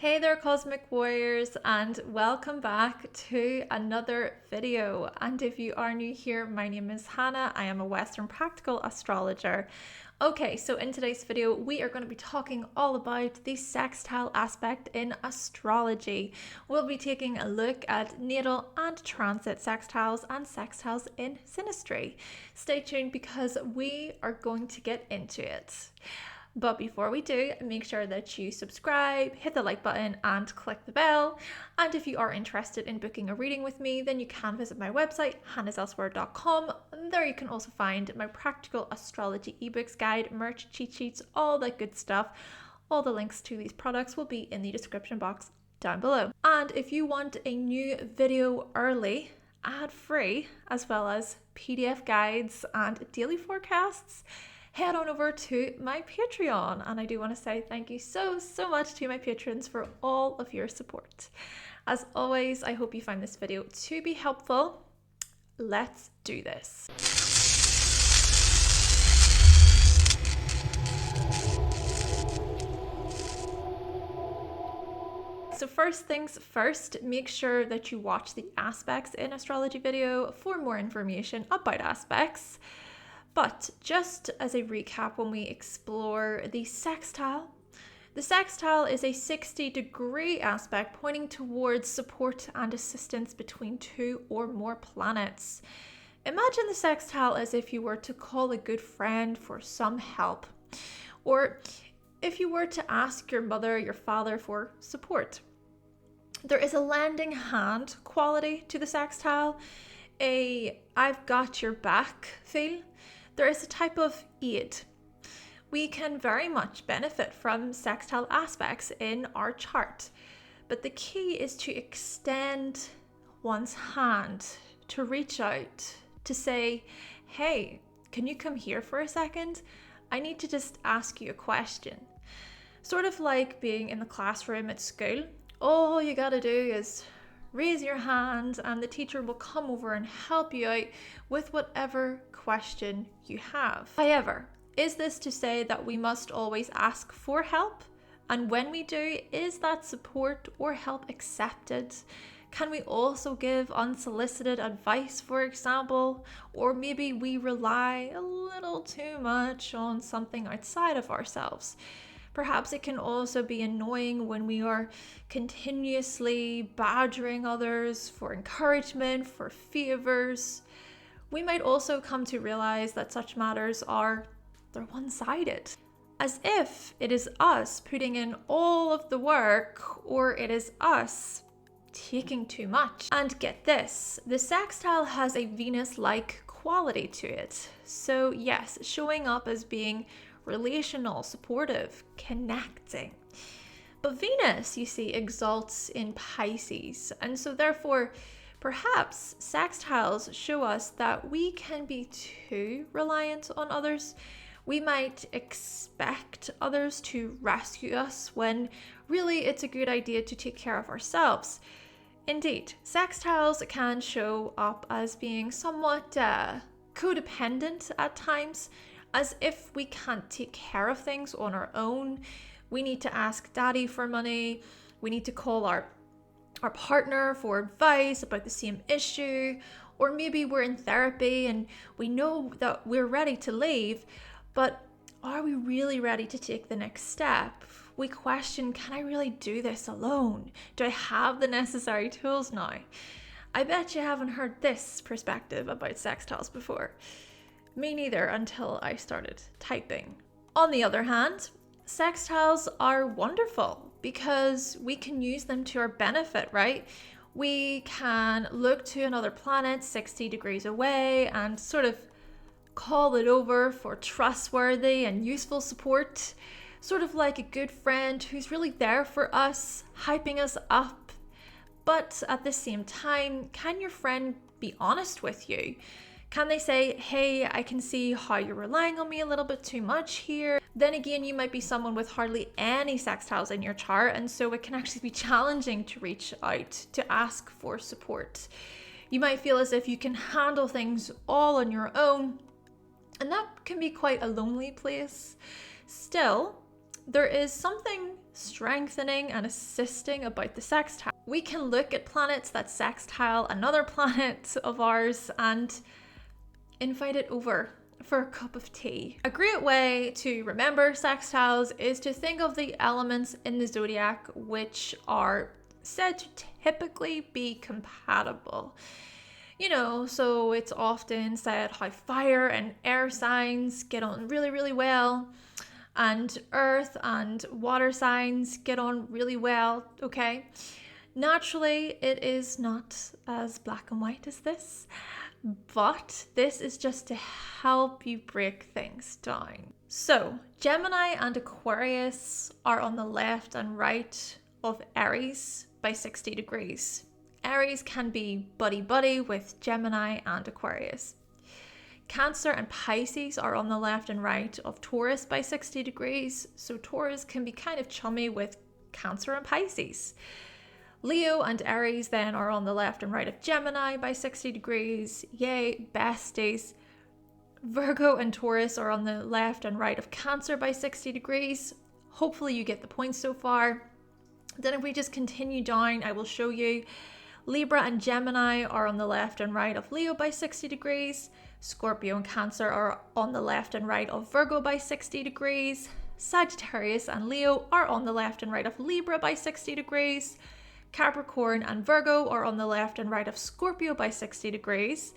Hey there, Cosmic Warriors, and welcome back to another video. And if you are new here, my name is Hannah. I am a Western Practical Astrologer. Okay, so in today's video, we are going to be talking all about the sextile aspect in astrology. We'll be taking a look at natal and transit sextiles and sextiles in synastry. Stay tuned because we are going to get into it. But before we do, make sure that you subscribe, hit the like button and click the bell. And if you are interested in booking a reading with me, then you can visit my website, hannahselsewhere.com. There you can also find my practical astrology ebooks guide, merch, cheat sheets, all that good stuff. All the links to these products will be in the description box down below. And if you want a new video early, ad-free, as well as PDF guides and daily forecasts, head on over to my Patreon. And I do want to say thank you so much to my patrons for all of your support. As always, I hope you find this video to be helpful. Let's do this. So first things first, make sure that you watch the aspects in astrology video for more information about aspects. But just as a recap, when we explore the sextile is a 60-degree aspect pointing towards support and assistance between two or more planets. Imagine the sextile as if you were to call a good friend for some help, or if you were to ask your mother, your father for support. There is a lending hand quality to the sextile, a I've got your back feel. There is a type of aid. We can very much benefit from sextile aspects in our chart, but the key is to extend one's hand, to reach out, to say, hey, can you come here for a second? I need to just ask you a question. Sort of like being in the classroom at school. All you gotta do is raise your hand and the teacher will come over and help you out with whatever question you have. However, is this to say that we must always ask for help? And when we do, is that support or help accepted? Can we also give unsolicited advice, for example? Or maybe we rely a little too much on something outside of ourselves. Perhaps it can also be annoying when we are continuously badgering others for encouragement, for favors. We might also come to realize that such matters they're one-sided. As if it is us putting in all of the work, or it is us taking too much. And get this, the sextile has a Venus-like quality to it. So yes, showing up as being relational, supportive, connecting. But Venus, you see, exalts in Pisces. And so therefore, perhaps sextiles show us that we can be too reliant on others. We might expect others to rescue us when really it's a good idea to take care of ourselves. Indeed, sextiles can show up as being somewhat codependent at times, as if we can't take care of things on our own. We need to ask daddy for money. We need to call our partner for advice about the same issue. Or maybe we're in therapy and we know that we're ready to leave, but are we really ready to take the next step? We question, can I really do this alone? Do I have the necessary tools now? I bet you haven't heard this perspective about sextiles before. Me neither, until I started typing. On the other hand, sextiles are wonderful because we can use them to our benefit, right? We can look to another planet 60 degrees away and sort of call it over for trustworthy and useful support, sort of like a good friend who's really there for us, hyping us up. But at the same time, can your friend be honest with you? Can they say, hey, I can see how you're relying on me a little bit too much here? Then again, you might be someone with hardly any sextiles in your chart, and so it can actually be challenging to reach out to ask for support. You might feel as if you can handle things all on your own, and that can be quite a lonely place. Still, there is something strengthening and assisting about the sextile. We can look at planets that sextile another planet of ours and invite it over for a cup of tea. A great way to remember sextiles is to think of the elements in the zodiac which are said to typically be compatible. You know, so it's often said how fire and air signs get on really, really well, and earth and water signs get on really well, okay? Naturally, it is not as black and white as this, but this is just to help you break things down. So, Gemini and Aquarius are on the left and right of Aries by 60 degrees. Aries can be buddy-buddy with Gemini and Aquarius. Cancer and Pisces are on the left and right of Taurus by 60 degrees, so Taurus can be kind of chummy with Cancer and Pisces. Leo and Aries then are on the left and right of Gemini by 60 degrees. Yay, besties. Virgo and Taurus are on the left and right of Cancer by 60 degrees. Hopefully you get the point so far. Then if we just continue down, I will show you. Libra and Gemini are on the left and right of Leo by 60 degrees. Scorpio and Cancer are on the left and right of Virgo by 60 degrees. Sagittarius and Leo are on the left and right of Libra by 60 degrees. Capricorn and Virgo are on the left and right of Scorpio by 60 degrees.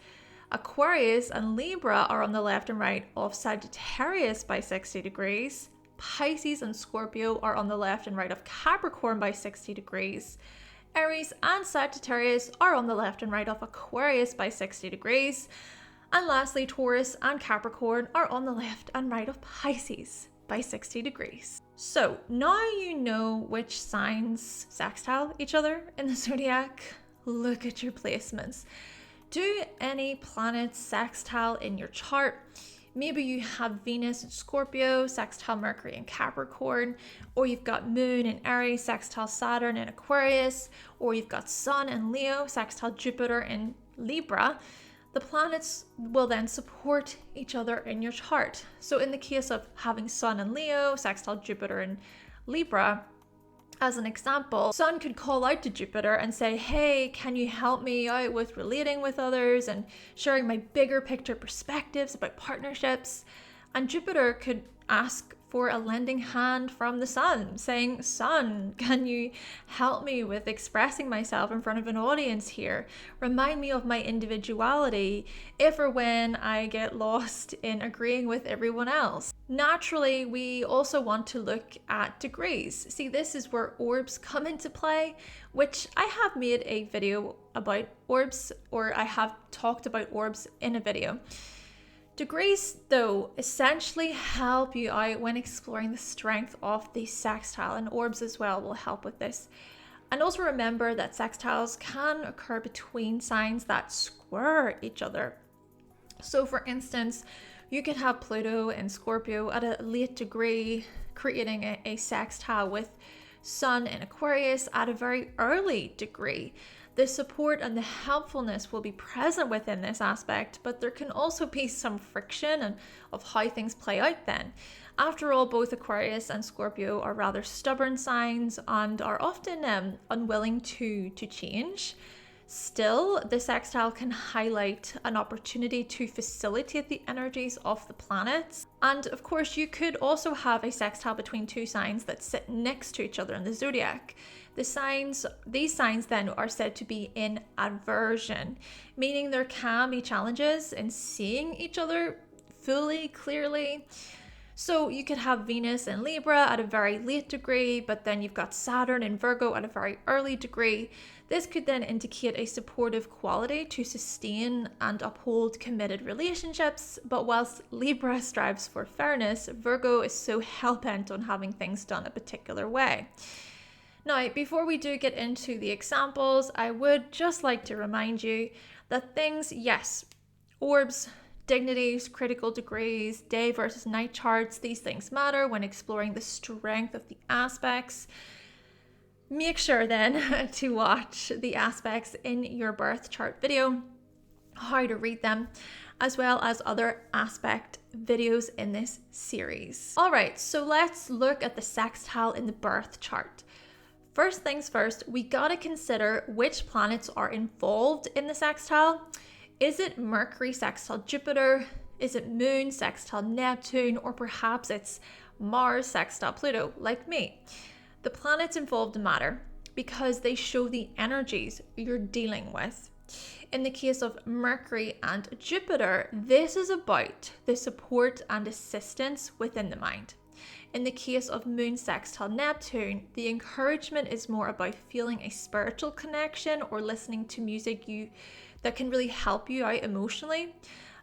Aquarius and Libra are on the left and right of Sagittarius by 60 degrees. Pisces and Scorpio are on the left and right of Capricorn by 60 degrees. Aries and Sagittarius are on the left and right of Aquarius by 60 degrees. And lastly, Taurus and Capricorn are on the left and right of Pisces by 60 degrees. So now you know which signs sextile each other in the zodiac. Look at your placements. Do any planets sextile in your chart? Maybe you have Venus in Scorpio, sextile Mercury in Capricorn, or you've got Moon in Aries, sextile Saturn in Aquarius, or you've got Sun in Leo, sextile Jupiter in Libra. The planets will then support each other in your chart. So in the case of having Sun in Leo, sextile Jupiter in Libra, as an example, Sun could call out to Jupiter and say, hey, can you help me out with relating with others and sharing my bigger picture perspectives about partnerships? And Jupiter could ask for a lending hand from the Sun, saying, Sun, can you help me with expressing myself in front of an audience here? Remind me of my individuality if or when I get lost in agreeing with everyone else. Naturally, we also want to look at degrees. See, this is where orbs come into play, which I have made a video about orbs, or I have talked about orbs in a video. Degrees, though, essentially help you out when exploring the strength of the sextile, and orbs as well will help with this. And also remember that sextiles can occur between signs that square each other. So for instance, you could have Pluto in Scorpio at a late degree, creating a sextile with Sun in Aquarius at a very early degree. The support and the helpfulness will be present within this aspect, but there can also be some friction and of how things play out then. After all, both Aquarius and Scorpio are rather stubborn signs and are often unwilling to change. Still, the sextile can highlight an opportunity to facilitate the energies of the planets. And of course, you could also have a sextile between two signs that sit next to each other in the zodiac. These signs then are said to be in aversion, meaning there can be challenges in seeing each other fully, clearly. So you could have Venus in Libra at a very late degree, but then you've got Saturn in Virgo at a very early degree. This could then indicate a supportive quality to sustain and uphold committed relationships, but whilst Libra strives for fairness, Virgo is so hell-bent on having things done a particular way. Now, before we do get into the examples, I would just like to remind you that things, yes, orbs, dignities, critical degrees, day versus night charts, these things matter when exploring the strength of the aspects. Make sure then to watch the aspects in your birth chart video, how to read them, as well as other aspect videos in this series. All right, so let's look at the sextile in the birth chart. First things first, we gotta consider which planets are involved in the sextile. Is it Mercury sextile Jupiter? Is it Moon sextile Neptune? Or perhaps it's Mars sextile Pluto, like me? The planets involved matter because they show the energies you're dealing with. In the case of Mercury and Jupiter, this is about the support and assistance within the mind. In the case of Moon sextile Neptune, the encouragement is more about feeling a spiritual connection or listening to music that can really help you out emotionally.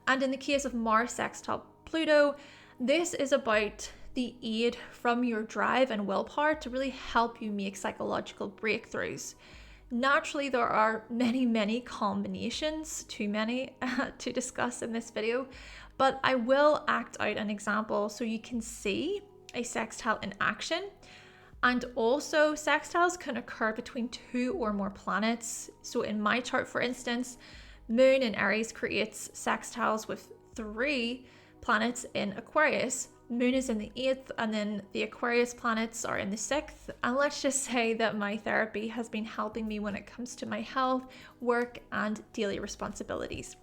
And in the case of Mars sextile Pluto, this is about the aid from your drive and willpower to really help you make psychological breakthroughs. Naturally, there are many combinations, too many to discuss in this video, but I will act out an example so you can see a sextile in action. And also, sextiles can occur between 2 or more planets. So in my chart, for instance, Moon in Aries creates sextiles with 3 planets in Aquarius. Moon is in the 8th, and then the Aquarius planets are in the 6th. And let's just say that my therapy has been helping me when it comes to my health, work, and daily responsibilities.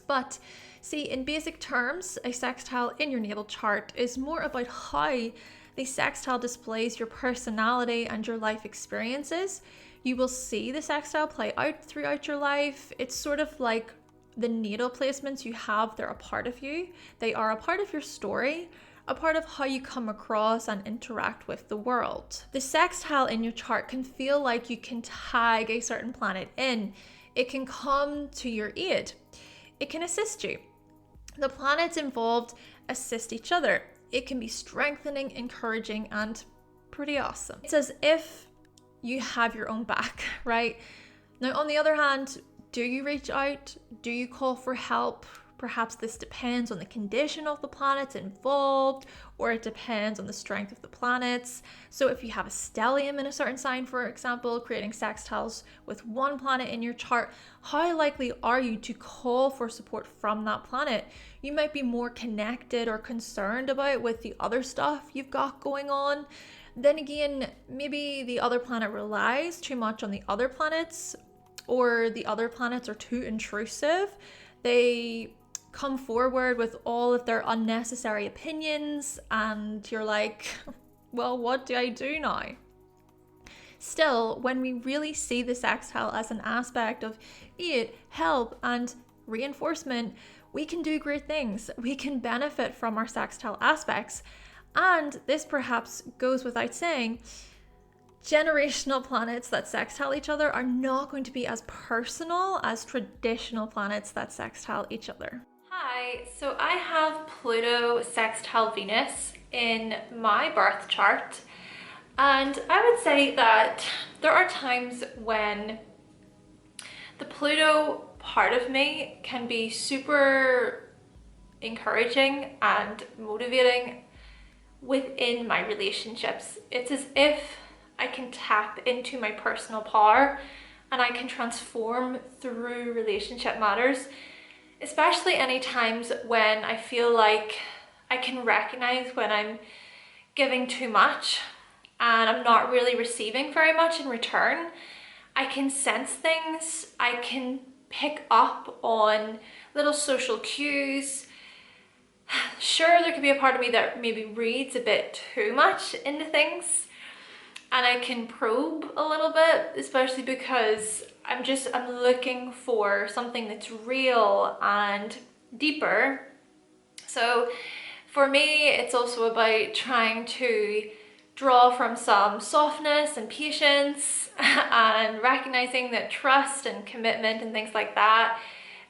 But see, in basic terms, a sextile in your natal chart is more about how the sextile displays your personality and your life experiences. You will see the sextile play out throughout your life. It's sort of like the natal placements you have, they're a part of you. They are a part of your story, a part of how you come across and interact with the world. The sextile in your chart can feel like you can tag a certain planet in. It can come to your aid. It can assist you. The planets involved assist each other. It can be strengthening, encouraging, and pretty awesome. It's as if you have your own back, right? Now, on the other hand, do you reach out? Do you call for help? Perhaps this depends on the condition of the planets involved, or it depends on the strength of the planets. So if you have a stellium in a certain sign, for example, creating sextiles with one planet in your chart, how likely are you to call for support from that planet? You might be more connected or concerned about with the other stuff you've got going on. Then again, maybe the other planet relies too much on the other planets, or the other planets are too intrusive. They come forward with all of their unnecessary opinions, and you're like, well, what do I do now? Still, when we really see the sextile as an aspect of aid, help, and reinforcement, we can do great things. We can benefit from our sextile aspects. And this perhaps goes without saying, generational planets that sextile each other are not going to be as personal as traditional planets that sextile each other. Hi, so I have Pluto sextile Venus in my birth chart, and I would say that there are times when the Pluto part of me can be super encouraging and motivating within my relationships. It's as if I can tap into my personal power and I can transform through relationship matters, especially any times when I feel like I can recognize when I'm giving too much and I'm not really receiving very much in return. I can sense things, I can pick up on little social cues. Sure, there could be a part of me that maybe reads a bit too much into things, and I can probe a little bit, especially because I'm looking for something that's real and deeper. So for me, it's also about trying to draw from some softness and patience and recognizing that trust and commitment and things like that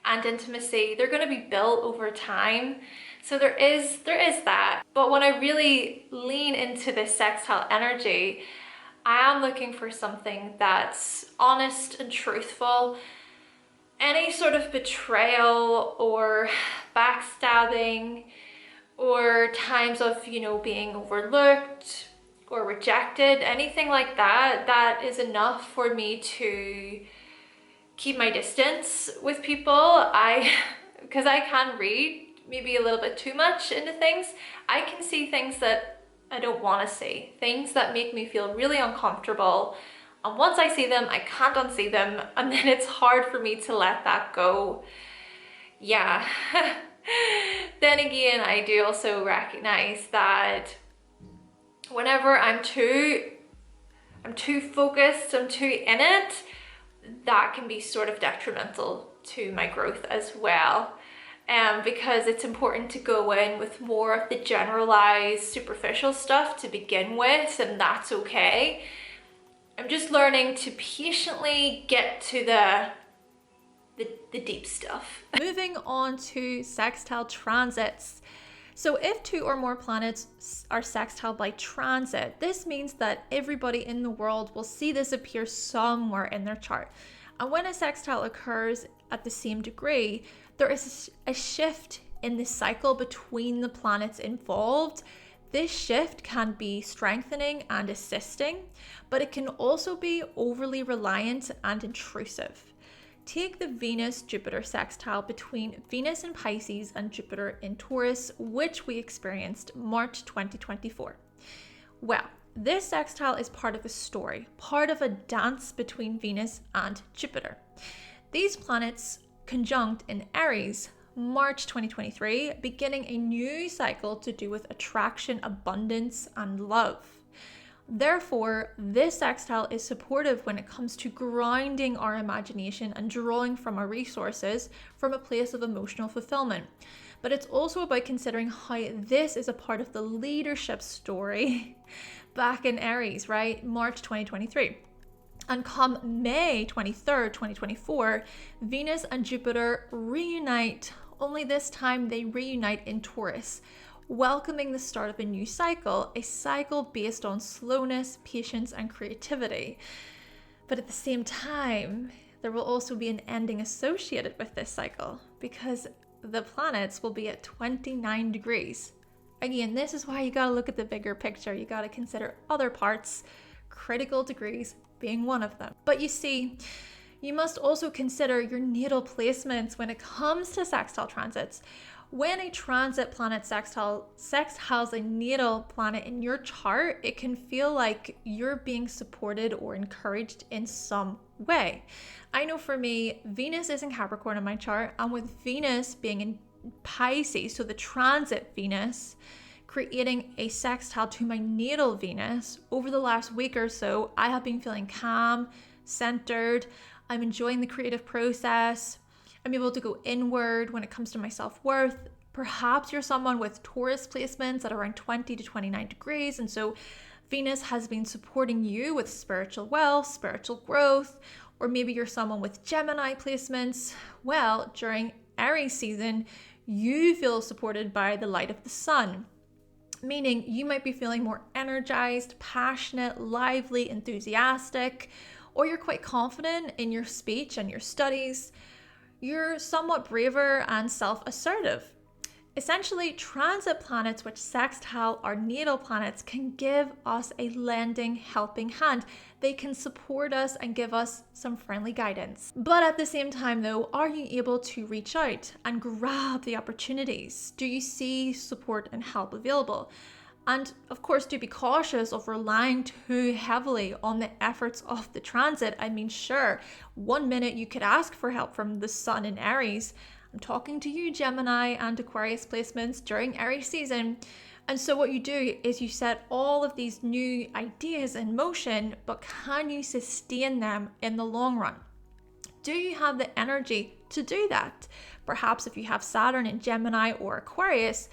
and intimacy, they're going to be built over time. So there is that. But when I really lean into this sextile energy, I am looking for something that's honest and truthful. Any sort of betrayal or backstabbing or times of, being overlooked or rejected, anything like that, that is enough for me to keep my distance with people. because I can read maybe a little bit too much into things, I can see things that I don't want to see, things that make me feel really uncomfortable. And once I see them, I can't unsee them, and then it's hard for me to let that go. Yeah. Then again, I do also recognize that whenever I'm too focused, I'm too in it, that can be sort of detrimental to my growth as well. Because it's important to go in with more of the generalized, superficial stuff to begin with, and that's okay. I'm just learning to patiently get to the deep stuff. Moving on to sextile transits. So if 2 or more planets are sextile by transit, this means that everybody in the world will see this appear somewhere in their chart. And when a sextile occurs at the same degree, there is a shift in the cycle between the planets involved. This shift can be strengthening and assisting, but it can also be overly reliant and intrusive. Take the Venus-Jupiter sextile between Venus in Pisces and Jupiter in Taurus, which we experienced March 2024. Well, this sextile is part of a story, part of a dance between Venus and Jupiter. These planets conjunct in Aries, March 2023, beginning a new cycle to do with attraction, abundance, and love. Therefore, this sextile is supportive when it comes to grounding our imagination and drawing from our resources from a place of emotional fulfillment. But it's also about considering how this is a part of the leadership story back in Aries, right? March 2023. And come May 23rd, 2024, Venus and Jupiter reunite, only this time they reunite in Taurus, welcoming the start of a new cycle, a cycle based on slowness, patience, and creativity. But at the same time, there will also be an ending associated with this cycle because the planets will be at 29 degrees. Again, this is why you gotta look at the bigger picture. You gotta consider other parts, critical degrees being one of them. But you see, you must also consider your natal placements when it comes to sextile transits. When a transit planet sextiles a natal planet in your chart, it can feel like you're being supported or encouraged in some way. I know for me, Venus is in Capricorn in my chart, and with Venus being in Pisces, so the transit Venus, creating a sextile to my natal Venus, over the last week or so, I have been feeling calm, centered. I'm enjoying the creative process. I'm able to go inward when it comes to my self-worth. Perhaps you're someone with Taurus placements at around 20 to 29 degrees, and so Venus has been supporting you with spiritual wealth, spiritual growth, or maybe you're someone with Gemini placements. Well, during Aries season, you feel supported by the light of the sun, meaning you might be feeling more energized, passionate, lively, enthusiastic, or you're quite confident in your speech and your studies. You're somewhat braver and self-assertive. Essentially, transit planets which sextile our natal planets can give us a lending, helping hand. They can support us and give us some friendly guidance. But at the same time though, are you able to reach out and grab the opportunities? Do you see support and help available? And of course, do be cautious of relying too heavily on the efforts of the transit. I mean, sure, 1 minute you could ask for help from the sun in Aries. I'm talking to you, Gemini and Aquarius placements during Aries season. And so what you do is you set all of these new ideas in motion, but can you sustain them in the long run? Do you have the energy to do that? Perhaps if you have Saturn in Gemini or Aquarius,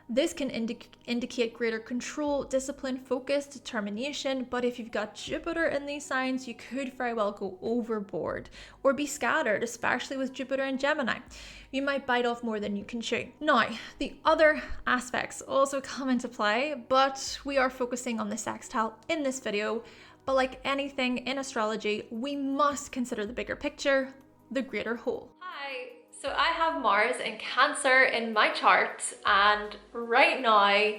this can indicate greater control, discipline, focus, determination. But if you've got Jupiter in these signs, you could very well go overboard or be scattered, especially with Jupiter in Gemini. You might bite off more than you can chew. Now, the other aspects also come into play, but we are focusing on the sextile in this video. But like anything in astrology, we must consider the bigger picture, the greater whole. Hi. So I have Mars in Cancer in my chart, and right now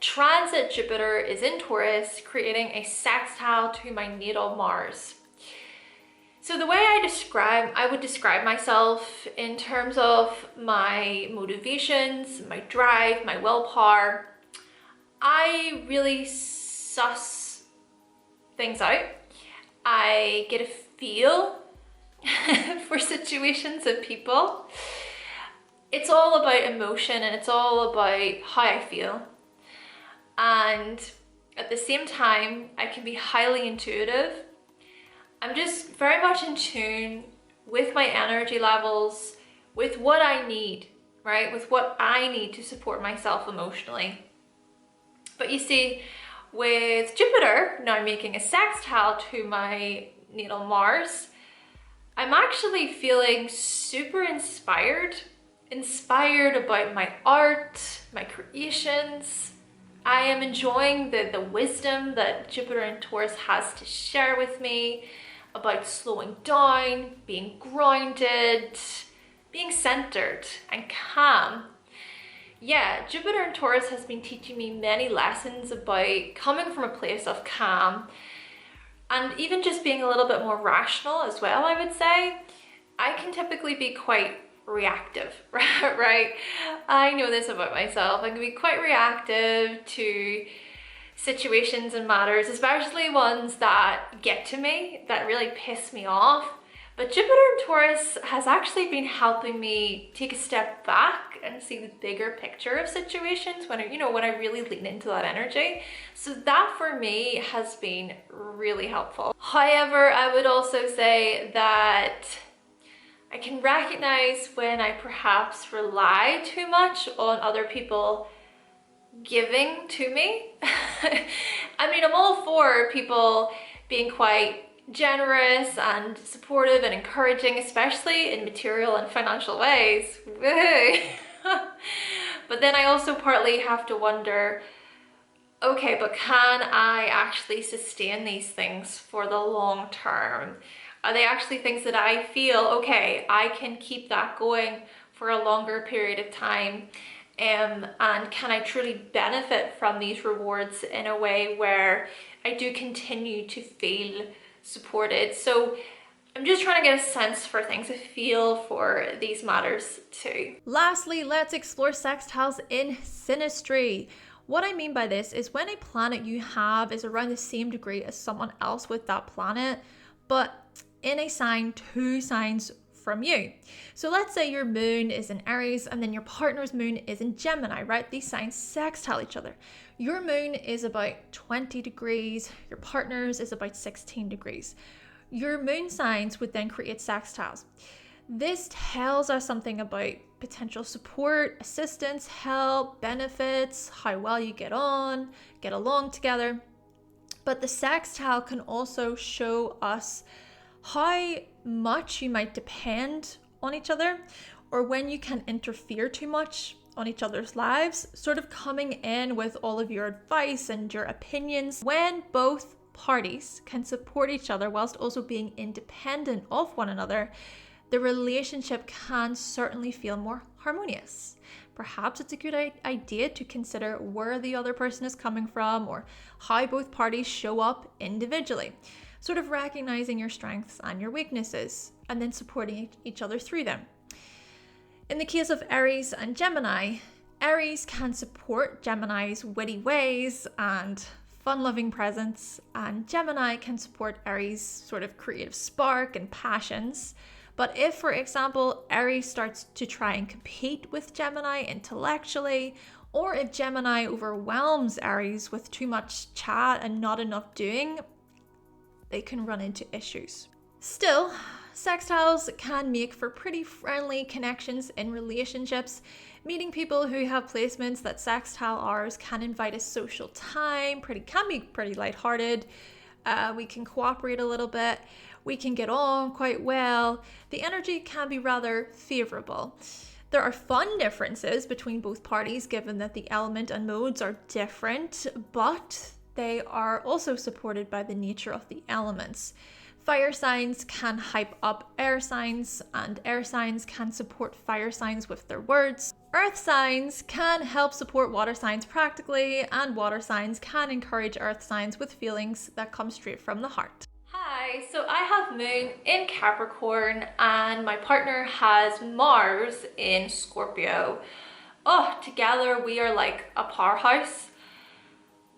transit Jupiter is in Taurus, creating a sextile to my natal Mars. So the way I would describe myself in terms of my motivations, my drive, my willpower, I really suss things out. I get a feel for situations and people. It's all about emotion and it's all about how I feel. And at the same time, I can be highly intuitive. I'm just very much in tune with my energy levels, with what I need, right? With what I need to support myself emotionally. But you see, with Jupiter now making a sextile to my natal Mars, I'm actually feeling super inspired about my art, my creations. I am enjoying the wisdom that Jupiter in Taurus has to share with me about slowing down, being grounded, being centered and calm. Yeah, Jupiter in Taurus has been teaching me many lessons about coming from a place of calm and even just being a little bit more rational as well, I would say. I can typically be quite reactive, right? I know this about myself. I can be quite reactive to situations and matters, especially ones that get to me, that really piss me off. But Jupiter in Taurus has actually been helping me take a step back and see the bigger picture of situations when I really lean into that energy. So that for me has been really helpful. However, I would also say that I can recognize when I perhaps rely too much on other people giving to me. I mean, I'm all for people being quite generous and supportive and encouraging, especially in material and financial ways. But then I also partly have to wonder, okay, but can I actually sustain these things for the long term? Are they actually things that I feel, okay, I can keep that going for a longer period of time? And can I truly benefit from these rewards in a way where I do continue to feel supported? So I'm just trying to get a sense for things, a feel for these matters too. Lastly, let's explore sextiles in synastry. What I mean by this is when a planet you have is around the same degree as someone else with that planet, but in a sign 2 signs from you. So let's say your moon is in Aries and then your partner's moon is in Gemini, right? These signs sextile each other. Your moon is about 20 degrees, your partner's is about 16 degrees. Your moon signs would then create sextiles. This tells us something about potential support, assistance, help, benefits, how well you get along together. But the sextile can also show us how much you might depend on each other, or when you can interfere too much on each other's lives, sort of coming in with all of your advice and your opinions. When both parties can support each other whilst also being independent of one another, the relationship can certainly feel more harmonious. Perhaps it's a good idea to consider where the other person is coming from or how both parties show up individually. Sort of recognizing your strengths and your weaknesses and then supporting each other through them. In the case of Aries and Gemini, Aries can support Gemini's witty ways and fun-loving presence, and Gemini can support Aries' sort of creative spark and passions. But if, for example, Aries starts to try and compete with Gemini intellectually, or if Gemini overwhelms Aries with too much chat and not enough doing, they can run into issues. Still, sextiles can make for pretty friendly connections in relationships. Meeting people who have placements that sextile ours can invite a social time, can be pretty lighthearted. We can cooperate a little bit. We can get on quite well. The energy can be rather favorable. There are fun differences between both parties given that the element and modes are different, but they are also supported by the nature of the elements. Fire signs can hype up air signs, and air signs can support fire signs with their words. Earth signs can help support water signs practically, and water signs can encourage earth signs with feelings that come straight from the heart. Hi, so I have Moon in Capricorn and my partner has Mars in Scorpio. Oh, together we are like a powerhouse.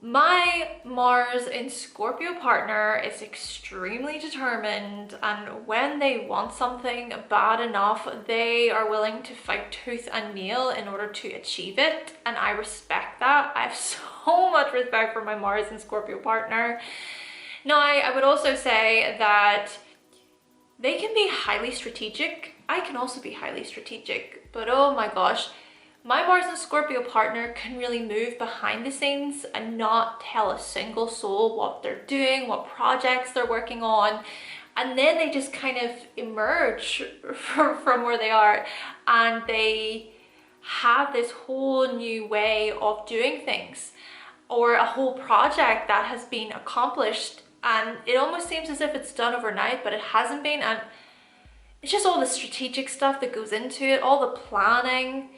My Mars in Scorpio partner is extremely determined, and when they want something bad enough, they are willing to fight tooth and nail in order to achieve it, and I respect that. I have so much respect for my Mars in Scorpio partner. Now, I would also say that they can be highly strategic. I can also be highly strategic, but oh my gosh, my Mars and Scorpio partner can really move behind the scenes and not tell a single soul what they're doing, what projects they're working on. And then they just kind of emerge from where they are and they have this whole new way of doing things, or a whole project that has been accomplished. And it almost seems as if it's done overnight, but it hasn't been. And it's just all the strategic stuff that goes into it, all the planning.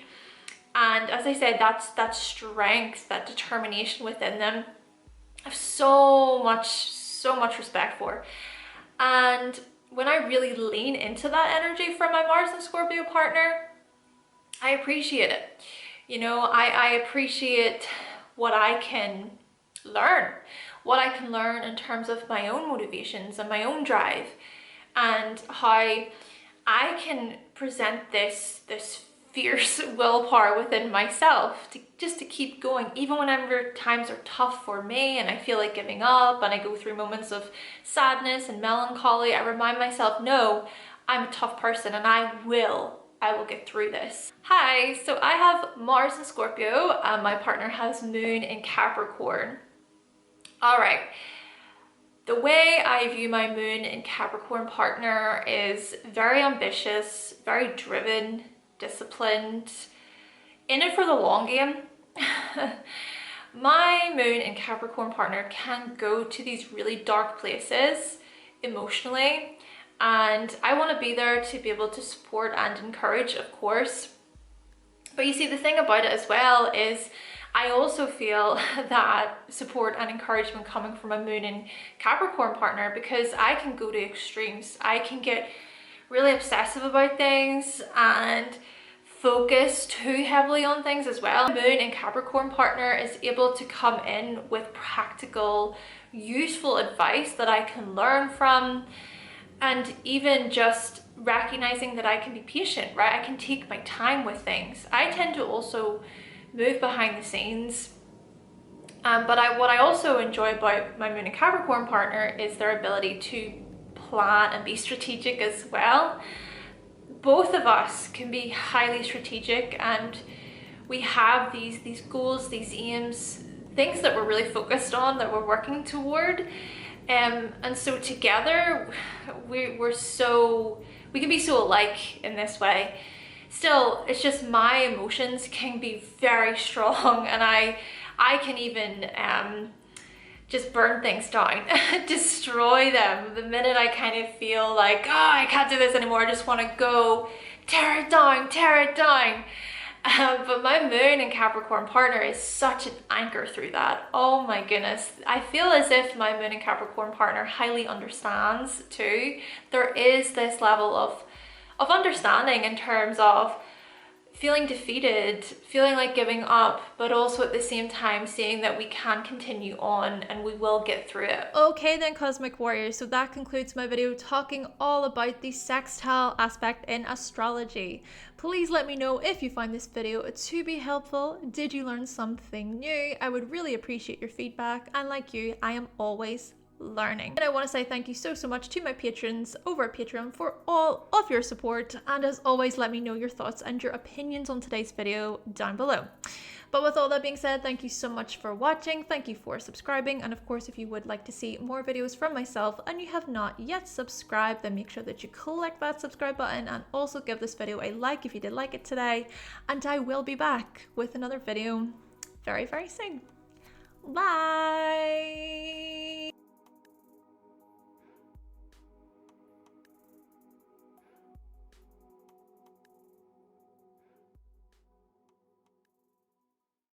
And as I said, that's that strength, that determination within them. I have so much respect for. And when I really lean into that energy from my Mars and Scorpio partner, I appreciate it. You know, I appreciate what I can learn, in terms of my own motivations and my own drive, and how I can present this fierce willpower within myself to keep going, even whenever times are tough for me and I feel like giving up and I go through moments of sadness and melancholy. I remind myself, no, I'm a tough person and I will get through this. Hi, so I have Mars in Scorpio and my partner has Moon in Capricorn. All right. The way I view my Moon in Capricorn partner is very ambitious, very driven, disciplined, in it for the long game. My Moon in Capricorn partner can go to these really dark places emotionally, and I want to be there to be able to support and encourage, of course. But you see, the thing about it as well is I also feel that support and encouragement coming from a Moon in Capricorn partner, because I can go to extremes. I can get really obsessive about things and focus too heavily on things as well. Moon in Capricorn partner is able to come in with practical, useful advice that I can learn from, and even just recognizing that I can be patient, right? I can take my time with things. I tend to also move behind the scenes. But what I also enjoy about my Moon and Capricorn partner is their ability to plan and be strategic as well. Both of us can be highly strategic, and we have these goals, these aims, things that we're really focused on, that we're working toward. And so together we can be so alike in this way. Still, it's just my emotions can be very strong, and I can even just burn things down, destroy them the minute I kind of feel like, oh, I can't do this anymore. I just want to go tear it down. But my Moon and Capricorn partner is such an anchor through that. Oh my goodness. I feel as if my Moon and Capricorn partner highly understands too. There is this level of understanding in terms of feeling defeated, feeling like giving up, but also at the same time seeing that we can continue on and we will get through it. Okay then, Cosmic Warriors, so that concludes my video talking all about the sextile aspect in astrology. Please let me know if you find this video to be helpful. Did you learn something new? I would really appreciate your feedback, and like you, I am always learning. And I want to say thank you so much to my patrons over at Patreon for all of your support, and as always, let me know your thoughts and your opinions on today's video down below. But with all that being said, thank you so much for watching, thank you for subscribing, and of course if you would like to see more videos from myself and you have not yet subscribed, then make sure that you click that subscribe button and also give this video a like if you did like it today, and I will be back with another video very soon. Bye!